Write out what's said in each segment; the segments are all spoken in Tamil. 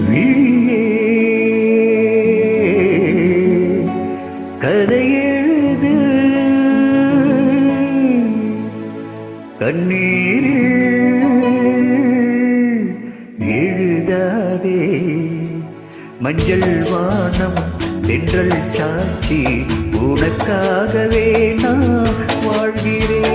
விழியே கதையெழுது கண்ணீரில் எழுதாதே மஞ்சள் வானம் தென்றல் சாட்சி உனக்காகவே நான் வாழ்கிறேன்.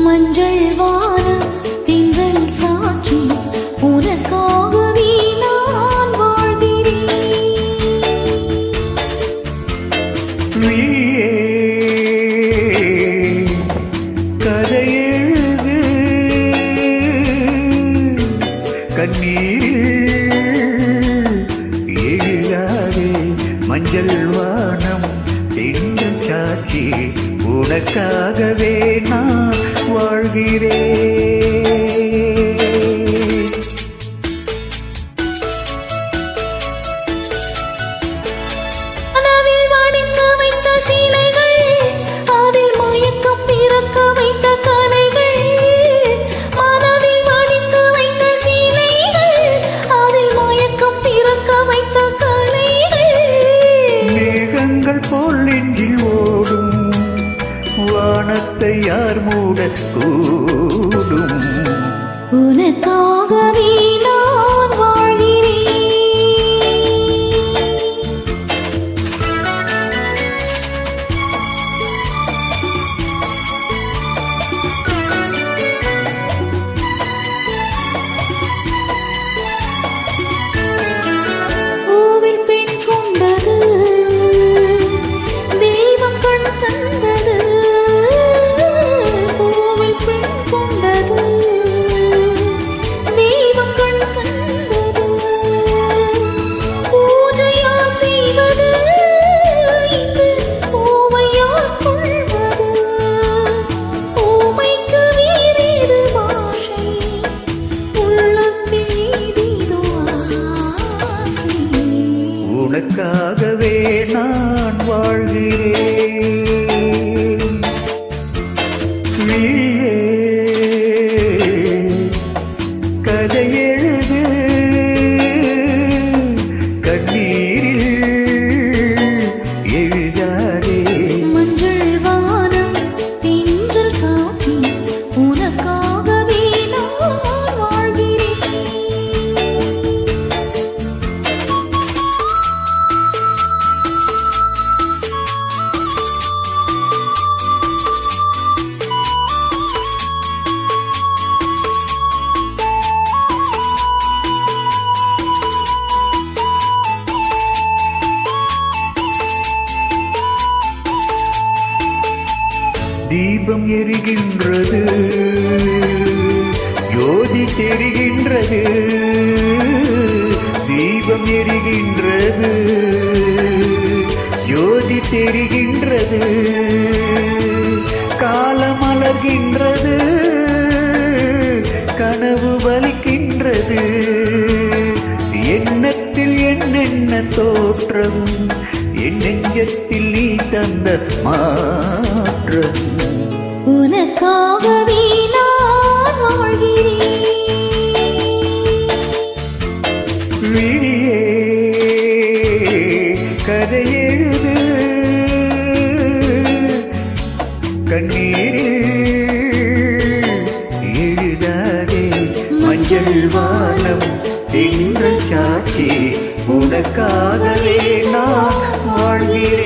மஞ்சள் வானம் தென்றல் சாட்சி உனக்காகவே நான் வாழ்கிறேன். விழியே கதையெழுது கண்ணீரில் எழுதாதே மஞ்சள் வானம் தென்றல் சாட்சி உனக்காகவே நான் வாழ்கிறேன். கனவில் வடிக்க வைத்த சீலைகள், அதில் மயக்கம் பிறக்க வைத்த கலைகள். மனதில் வடிக்க வைத்த சீலைகள், அதில் மயக்கம் பிறக்க வைத்த கலைகள். மேகங்கள் போல் நெஞ்சில் ஓடும் வானத்தை யார் மூடக்கூடும். உனக்காகவே நான் வாழ்கிறேன். பூவில் பெண் கொண்டது தெய்வம் கண் தந்தது. பூவில் பெண் கொண்டது தெய்வம் கண் தந்தது. பூஜையா செய்வது இங்கு பூவையா கொள்வது. பூமைக்கு வேறேது பாஷை, உள்ளத்தில் ஏதேதோ ஆசை. உனக்காகவே நான் வாழ்கிறேன். விழியே கதையெழுது கண்ணீரில் எழுதாதே மஞ்சள் வானம் தென்றல் சாட்சி உனக்காகவே நான் வாழ்கிறேன். தீபம் எரிகின்றது ஜோதி தெரிகின்றது. தீபம் எரிகின்றது ஜோதி தெரிகின்றது. காலம் மலர்கின்றது கனவு வலிக்கின்றது. எண்ணத்தில் என்னென்ன தோற்றம் என் நெஞ்சத்தில் நீ தந்த மாற்றம். உனக்காகவே நான் வாழ்கிறேன். விழியே கதையெழுது கண்ணீரில் எழுதாதே மஞ்சள் வானம் தென்றல் சாட்சி உனக்காகவே நான் வாழ்கிறேன்.